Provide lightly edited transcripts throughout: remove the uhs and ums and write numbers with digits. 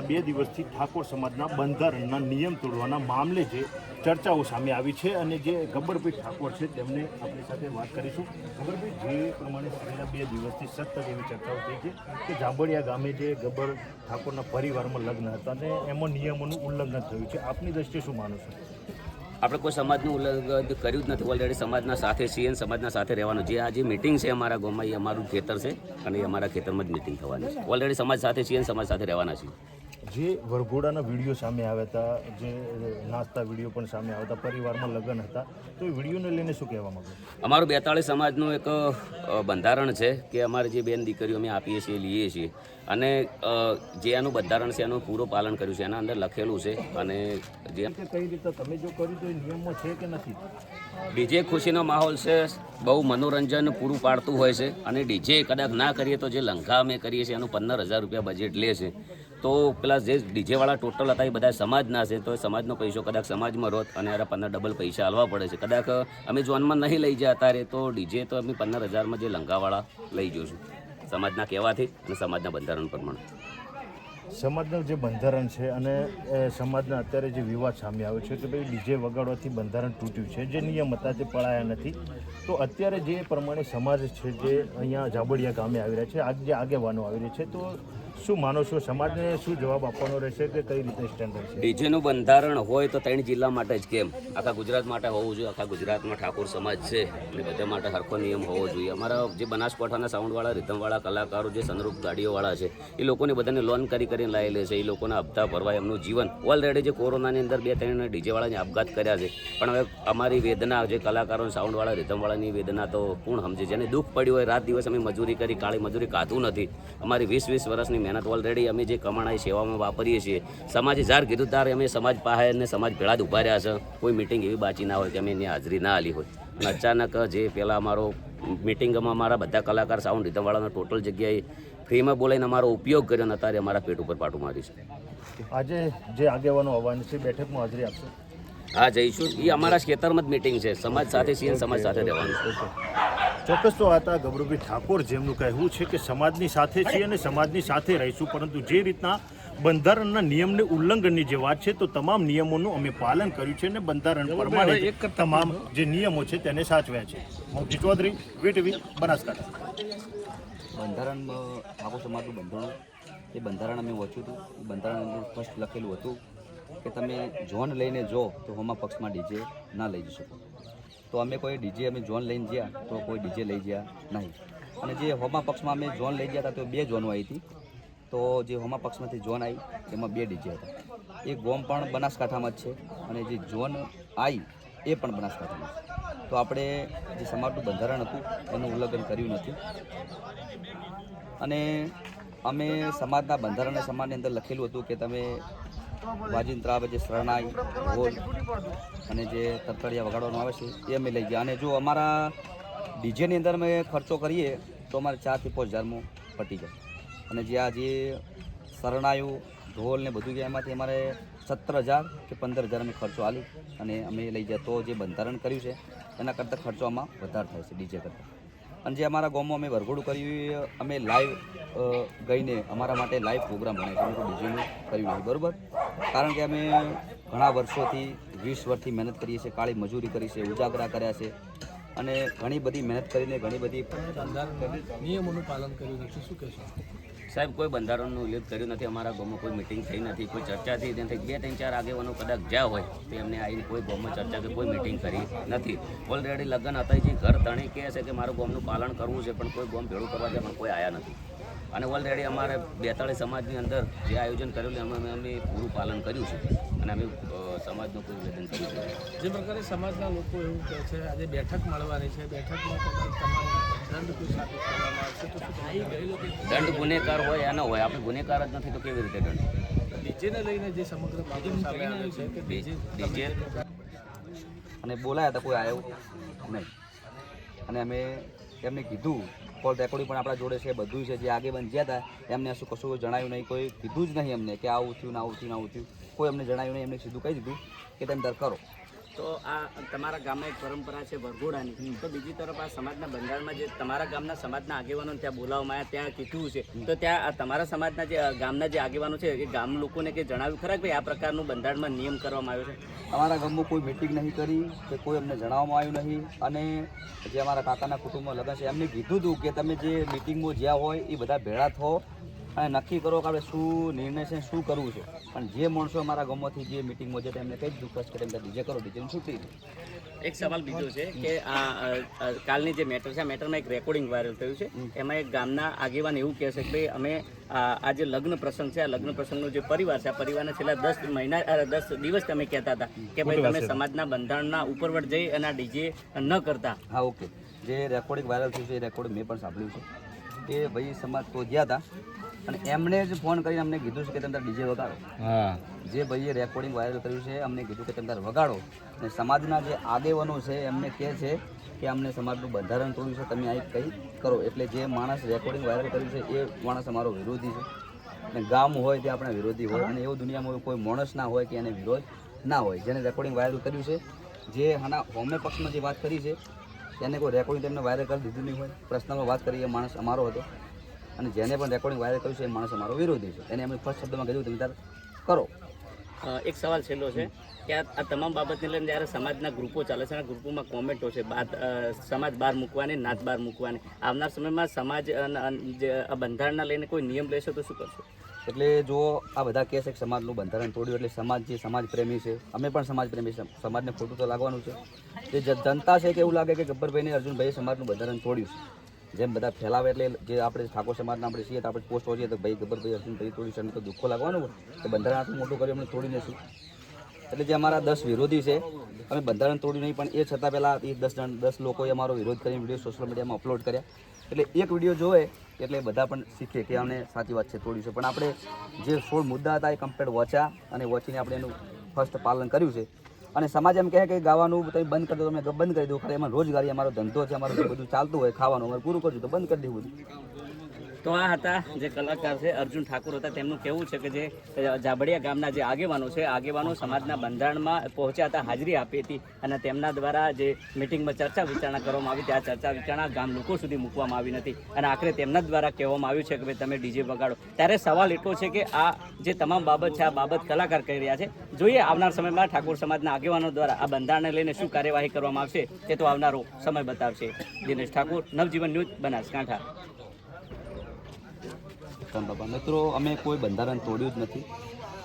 બે દિવસથી ઠાકોર સમાજના બંધારણના નિયમ તોડવાના મામલે જે ચર્ચાઓ સામે આવી છે અને જે ગબ્બરભાઈ ઠાકોર છે તેમને આપણી સાથે વાત કરીશું. ગબ્બરભાઈ, જે પ્રમાણે છેલ્લા 2 દિવસથી સતત એવી ચર્ચાઓ થઈ છે કે જાંબડિયા ગામે જે ગબ્બર ઠાકોરના પરિવારમાં લગ્ન હતા અને એમાં નિયમોનું ઉલ્લંઘન થયું છે, આપની દ્રષ્ટિએ શું માનો છો? આપણે કોઈ સમાજનું ઉલ્લંઘન કર્યું જ નથી. ઓલરેડી સમાજના સાથે છીએ અને સમાજના સાથે રહેવાનું. જે આ જે મિટિંગ છે અમારા ગામમાં, એ અમારું ખેતર છે અને એ અમારા ખેતરમાં જ મિટિંગ થવાની છે. ઓલરેડી સમાજ સાથે છીએ અને સમાજ સાથે રહેવાના છીએ. જે વરઘોડાના વિડીયો સામે આવ્યા હતા, જે નાસ્તા વિડીયો પણ સામે આવ્યા હતા, પરિવારમાં લગ્ન હતા, તો એ વિડીયોને લઈને શું કહેવા માંગો? અમારું 42 સમાજનું એક બંધારણ છે કે અમારે જે બેન દીકરીઓ અમે આપીએ છીએ, લઈએ છીએ, અને જે આનું બંધારણ છે એનું પૂરું પાલન કર્યું છે. એના અંદર લખેલું છે. અને જે કઈ રીતે તમે જો કર્યું તો એ નિયમમાં છે કે નથી? ડીજે ખુશીનો માહોલ છે, બહુ મનોરંજન પૂરું પાડતું હોય છે. અને ડીજે કદાચ ના કરીએ તો જે લંઘા અમે કરીએ છીએ એનું 15,000 રૂપિયા બજેટ લે છે. તો પેલા જે ડીજેવાળા ટોટલ હતા એ બધા સમાજના છે, તો એ સમાજનો પૈસો કદાચ સમાજમાં રોત અને એના 15 ડબલ પૈસા આલવા પડે છે. કદાચ અમે જોનમાં નહીં લઈ જતા અત્યારે તો ડીજે તો અમે 15,000માં જે લંઘાવાળા લઈ જઈશું સમાજના કહેવાથી અને સમાજના બંધારણ પ્રમાણે. સમાજનું જે બંધારણ છે અને સમાજના અત્યારે જે વિવાદ સામે આવ્યો છે કે ભાઈ ડીજે વગાડવાથી બંધારણ તૂટ્યું છે, જે નિયમ હતા તે પળાયા નથી, તો અત્યારે જે પ્રમાણે સમાજ છે જે અહીંયા જાંબડિયા ગામે આવી રહ્યા છે, આજ જે આગેવાનો આવી રહ્યા છે, તો શું માનો છો? સમાજને શું જવાબ આપવાનો રહેશે કે કઈ રીતે સ્ટેન્ડ રહેશે? ડીજેનું બંધારણ હોય તો 3 જિલ્લા માટે જ કેમ, આખા ગુજરાત માટે હોવું જોઈએ. આખા ગુજરાતમાં ઠાકોર સમાજ છે એટલે બધા માટે સરખો નિયમ હોવો જોઈએ. અમારા જે બનાસકાંઠાના સાઉન્ડવાળા, રિધમવાળા કલાકારો, જે સનરૂપ ગાડીઓવાળા છે, એ લોકોને બધાને લોન કરીને લાવેલી છે. એ લોકોના હપ્તા ભરવા એમનું જીવન ઓલરેડી જે કોરોનાની અંદર 2-3 ડીજેવાળાને આપઘાત કર્યા છે. પણ હવે અમારી વેદના, જે કલાકારો, સાઉન્ડવાળા, રિધમવાળાની વેદના તો કોણ સમજે? જેને દુઃખ પડ્યું હોય, રાત દિવસ અમે મજૂરી કરી, કાળી મજૂરી કાઢવું નથી. અમારી 20-20 વર્ષની મહેનત ઓલરેડી અમે જે કમાણાઈ સેવામાં વાપરીએ છીએ. સમાજે જાર કીધું તાર અમે સમાજ પાસે અને સમાજ ભેળા જ ઊભા રહ્યા છે. કોઈ મિટિંગ એવી બાચી ના હોય કે અમે એની હાજરી ના આલી હોય. અને અચાનક જે પહેલાં અમારો મિટિંગમાં અમારા બધા કલાકાર, સાઉન્ડ રિધમવાળાનો ટોટલ જગ્યાએ ફ્રીમાં બોલાવીને અમારો ઉપયોગ કર્યો અને અત્યારે અમારા પેટ ઉપર પાટું માર્યું છે. આજે જે આગેવાનો આવવાની છે બેઠકમાં હાજરી આપશો? હા, જઈશું. એ અમારા ખેતરમાં જ મિટિંગ છે. સમાજ સાથે છીએ, સમાજ સાથે રહેવાનું છે. ચોક્કસ. તો હતા ગબ્બરભાઈ ઠાકોર, જેમનું કહેવું છે કે સમાજની સાથે છીએ અને સમાજની સાથે રહીશું, પરંતુ જે રીતના બંધારણના નિયમને ઉલ્લંઘનની જે વાત છે, તો તમામ નિયમોનું અમે પાલન કર્યું છે અને બંધારણ પ્રમાણે તમામ જે નિયમો છે તેને સાચવ્યા છે. મોતી ચૌધરી, વીટીવી, બનાસકાંઠા. બંધારણ ઠાકોર સમાજનું બંધારણ, એ બંધારણ અમે વાંચ્યું હતું. એ બંધારણ ફર્સ્ટ લખેલું હતું કે તમે જોન લઈને જો તો હોમા પક્ષમાં ડીજે ના લઈ જઈ શકો. તો અમે કોઈ ડીજે અમે જોન લઈને ગયા તો કોઈ ડીજે લઈ ગયા નહીં. અને જે હોમા પક્ષમાં અમે જોન લઈ ગયા હતા તો 2 જોનો આવી હતી. તો જે હોમા પક્ષમાંથી જોન આવી એમાં 2 ડીજે હતા. એ ગોમ પણ બનાસકાંઠામાં જ છે અને જે જોન આવી એ પણ બનાસકાંઠામાં છે. તો આપણે જે સમાજનું બંધારણ હતું એનું ઉલ્લંઘન કર્યું નથી. અને અમે સમાજના બંધારણ અને સમાજની અંદર લખેલું હતું કે તમે વાજિંત્રા, જે શરણાઈ, ઢોલ અને જે તરકડિયા વગાડવાનું આવે છે એ અમે લઈ ગયા. અને જો અમારા ડીજેની અંદર અમે ખર્ચો કરીએ તો અમારે 4,000 થી 5,000 પટી જાય. અને જે આ જે શરણાયું, ઢોલ ને બધું ગયા એમાંથી અમારે 17,000 કે 15,000 અમે ખર્ચો આલી અને અમે લઈ ગયા. તો જે બંધારણ કર્યું છે એના કરતાં ખર્ચો આમાં વધારે થાય છે ડીજે કરતાં. અને જે અમારા ગામમાં અમે વરઘોડું કર્યું, અમે લાઈવ ગઈને અમારા માટે લાઈવ પ્રોગ્રામ બનાવ્યો, ડીજેનું કર્યું નહીં, બરાબર? કારણ કે અમે ઘણા વર્ષોથી 20 વર્ષથી મહેનત કરીએ છીએ, કાળી મજૂરી કરી છે, ઉજાગરા કર્યા છે અને ઘણી બધી મહેનત કરીને ઘણી બધી નિયમોનું પાલન કર્યું નથી. શું કહેશો સાહેબ? કોઈ બંધારણનું ઉલ્લેખ કર્યું નથી. અમારા ગામમાં કોઈ મિટિંગ થઈ નથી, કોઈ ચર્ચા થઈ નથી. 2-3-4 આગેવાનો કદાચ જ્યાં હોય તો એમને આવીને કોઈ ગામમાં ચર્ચા કે કોઈ મિટિંગ કરી નથી. ઓલરેડી લગ્ન હતા, જે ઘર તણી કહે છે કે મારું ગામનું પાલન કરવું છે, પણ કોઈ ગામ ભેળું કરવા જાય પણ કોઈ આવ્યા નથી. અને ઓલરેડી અમારે 42 સમાજની અંદર જે આયોજન કરેલું એમાં અમે પૂરું પાલન કર્યું છે અને અમે સમાજનું કોઈ નિવેદન કર્યું છે. જે પ્રકારે સમાજના લોકો એવું કહે છે આજે બેઠક મળવાની છે, બેઠકમાં તમારે દંડ કોઈ સ્થાપિત કરવામાં આવશે, તો શું દંડ ગુનેગાર હોય એનો હોય? આપણે ગુનેગાર જ નથી તો કેવી રીતે દંડ? ડીજેને લઈને જે સમગ્ર મામલો સામે આવ્યો છે કે ડીજે અને બોલાયા હતા, કોઈ આવ્યો નહીં. અને અમે એમને કીધું, કોલ રેકોર્ડિંગ પણ આપણા જોડે છે, બધું છે. જે આગેવાન ગયા હતા એમને શું કશું જણાવ્યું નહીં, કોઈ કીધું જ નહીં અમને કે આવું થયું ને આવું થયું ને આવું થયું. કોઈ અમને જણાવ્યું નહીં. એમને સીધું કહી દીધું કે તમે દર કરો. તો આ તમારા ગામમાં એક પરંપરા છે વરઘોડાની, તો બીજી તરફ આ સમાજના બંધારણમાં જે તમારા ગામના સમાજના આગેવાનોને ત્યાં બોલાવવામાં આવ્યા, ત્યાં કીધું છે, તો ત્યાં આ તમારા સમાજના જે ગામના જે આગેવાનો છે એ ગામ લોકોને કે જણાવ્યું ખરા કે ભાઈ આ પ્રકારનું બંધારણમાં નિયમ કરવામાં આવ્યો છે? અમારા ગામમાં કોઈ મિટિંગ નહીં કરી કે કોઈ અમને જણાવવામાં આવ્યું નહીં. અને જે અમારા કાકાના કુટુંબમાં લગ્ન છે એમને કીધું હતું કે તમે જે મિટિંગમાં જ્યાં હોય એ બધા ભેળા થો અને નક્કી કરો કે આપણે શું નિર્ણય છે, શું કરવું છે. પણ જે માણસો અમારા ગામમાંથી જે મિટિંગમાં છે એમને કંઈ જ દુઃખ કે તેમને ડીજે કરો, ડીજેની છૂટી. એક સવાલ બીજો છે કે આ કાલની જે મેટર છે આ મેટરમાં એક રેકોર્ડિંગ વાયરલ થયું છે, એમાં એક ગામના આગેવાન એવું કહે છે કે ભાઈ અમે આ જે લગ્ન પ્રસંગ છે, આ લગ્ન પ્રસંગનો જે પરિવાર છે, આ પરિવારના છેલ્લા 10 દિવસ તમે કહેતા હતા કે ભાઈ તમે સમાજના બંધારણના ઉપરવટ જઈ અને આ ડીજે ન કરતા. હા, ઓકે. જે રેકોર્ડિંગ વાયરલ થયું છે એ રેકોર્ડિંગ મેં પણ સાંભળ્યું છે કે ભાઈ સમાજ તો ગયા હતા અને એમણે જ ફોન કરીને અમને કીધું છે કે તમે ડીજે વગાડો. જે ભાઈએ રેકોર્ડિંગ વાયરલ કર્યું છે અમને કીધું કે તમે તારે વગાડો. અને સમાજના જે આગેવાનો છે એમને કહે છે કે અમને સમાજનું બંધારણ તોડ્યું છે, તમે આ કંઈ કરો. એટલે જે માણસ રેકોર્ડિંગ વાયરલ કર્યું છે એ માણસ અમારો વિરોધી છે. અને ગામ હોય તે આપણા વિરોધી હોય અને એવું દુનિયામાં કોઈ માણસ ના હોય કે એને વિરોધ ના હોય. જેને રેકોર્ડિંગ વાયરલ કર્યું છે, જે આના હોમે પક્ષમાં જે વાત કરી છે તેને કોઈ રેકોર્ડિંગ તેમને વાયરલ કરી દીધું નહીં હોય. પર્સનલમાં વાત કરી એ માણસ અમારો હતો અને જેને પણ રેકોર્ડિંગ વાયરલ કર્યું છે એ માણસ અમારો વિરોધી છે. એને અમે ફર્સ્ટ શબ્દમાં કીધું તમે તાર કરો. એક સવાલ છેલ્લો છે કે આ તમામ બાબતને લઈને જ્યારે સમાજના ગ્રુપો ચાલે છે, આ ગ્રુપોમાં કોમેન્ટો છે સમાજ બહાર મૂકવાની, નાત બહાર મૂકવાની, આવનાર સમયમાં સમાજ જે આ બંધારણના લઈને કોઈ નિયમ લેશો તો શું કરશો? એટલે જો આ બધા કહે છે કે સમાજનું બંધારણ તોડ્યું એટલે સમાજ જે સમાજ પ્રેમી છે, અમે પણ સમાજ પ્રેમી છે, સમાજને ખોટું તો લાગવાનું છે. જે જનતા છે કે એવું લાગે કે ગબ્બરભાઈને અર્જુનભાઈએ સમાજનું બંધારણ તોડ્યું છે, જેમ બધા ફેલાવે એટલે જે આપણે ઠાકોર સમાજના આપણે છીએ તો આપણે પોસ્ટ હોઈએ તો ભાઈ ગબ્બરભાઈ અર્જુનભાઈ તોડ્યું છે એમને તો દુઃખો લાગવાનું હોય કે બંધારણ આટલું મોટું કર્યું અમને તોડી નથી. એટલે જે અમારા 10 વિરોધી છે અમે બંધારણ તોડ્યું નહીં, પણ એ છતાં પહેલાં એ 10 લોકોએ અમારો વિરોધ કરીને વિડીયો સોશિયલ મીડિયામાં અપલોડ કર્યા. એટલે એક વિડીયો જોવે એટલે બધા પણ શીખે કે અમને સાચી વાત છે તોડ્યું છે. પણ આપણે જે 16 મુદ્દા હતા એ કમ્પ્લીટ વાંચ્યા અને વાંચીને આપણે એનું ફર્સ્ટ પાલન કર્યું છે. અને સમાજ એમ કહે કે ગાવાનું તમે બંધ કરી દો, તમે બંધ કરી દો, ખરે એમાં રોજગારી અમારો ધંધો છે, અમારું જે બધું ચાલતું હોય ખાવાનું અમારે પૂરું કરજો તો બંધ કરી દેવું બધું. તો આ હતા જે કલાકાર છે અર્જુન ઠાકુર હતા. તેમનું કહેવું છે કે જે જાબડિયા ગામના જે આગેવાનો છે, આગેવાનો સમાજના બંધારણમાં પહોંચ્યા હતા, હાજરી આપી હતી અને તેમના દ્વારા જે મિટિંગમાં ચર્ચા વિચારણા કરવામાં આવી ત્યાં ચર્ચા વિચારણા ગામ લોકો સુધી મૂકવામાં આવી નથી અને આખરે તેમના દ્વારા કહેવામાં આવ્યું છે કે ભાઈ તમે ડીજે વગાડો. ત્યારે સવાલ એટલો છે કે આ જે તમામ બાબત છે આ બાબત કલાકાર કહી રહ્યા છે. જોઈએ આવનાર સમયમાં ઠાકોર સમાજના આગેવાનો દ્વારા આ બંધારણને લઈને શું કાર્યવાહી કરવામાં આવશે તે તો આવનારો સમય બતાવશે. દિનેશ ઠાકુર, નવજીવન ન્યૂઝ, બનાસકાંઠા. બાબા મિત્રો, અમે કોઈ બંધારણ તોડ્યું જ નથી.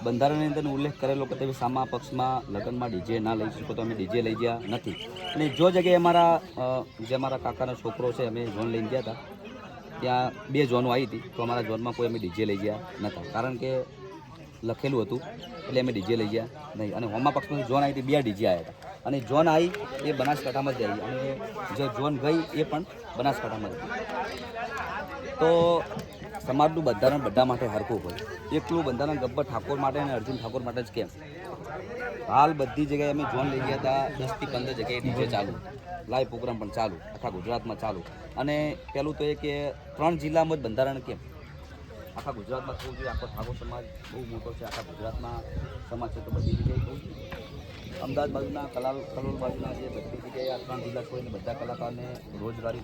બંધારણની અંદર ઉલ્લેખ કરેલો કે તમે સામા પક્ષમાં લગ્નમાં ડીજે ના લઈ શકો તો અમે ડીજે લઈ ગયા નથી. અને જો જગ્યાએ જે અમારા કાકાનો છોકરો છે અમે ઝોન લઈને ગયા હતા ત્યાં 2 ઝોનો આવી હતી તો અમારા ઝોનમાં કોઈ અમે ડીજે લઈ ગયા નહોતા, કારણ કે લખેલું હતું એટલે અમે ડીજે લઈ ગયા નહીં. અને હોમા પક્ષમાં ઝોન આવી હતી 2 ડીજે આવ્યા હતા અને ઝોન આવી એ બનાસકાંઠામાં જ આવી અને જે ઝોન ગઈ એ પણ બનાસકાંઠામાં જ હતી. તો સમાજનું બંધારણ બધા માટે હરખું હોય. એકલું બંધારણ ગબ્બર ઠાકોર માટે અને અર્જુન ઠાકોર માટે જ કેમ? હાલ બધી જગ્યાએ અમે ઝોન લઈ ગયા હતા, 10 થી 15 જગ્યાએ ડીજે ચાલુ, લાઈવ પ્રોગ્રામ પણ ચાલુ, આખા ગુજરાતમાં ચાલુ. અને પહેલું તો એ કે 3 જિલ્લામાં જ બંધારણ કેમ? આખા ગુજરાતમાં થવું જોઈએ. આખો ઠાકોર સમાજ બહુ મોટો છે, આખા ગુજરાતમાં સમાજ છે તો બધી જગ્યાએ થવું જોઈએ. અમદાવાદ બાજુના કલોલ બાજુના જે બધી જગ્યાએ આ 3 જિલ્લા છોડીને બધા કલાકારને રોજગારી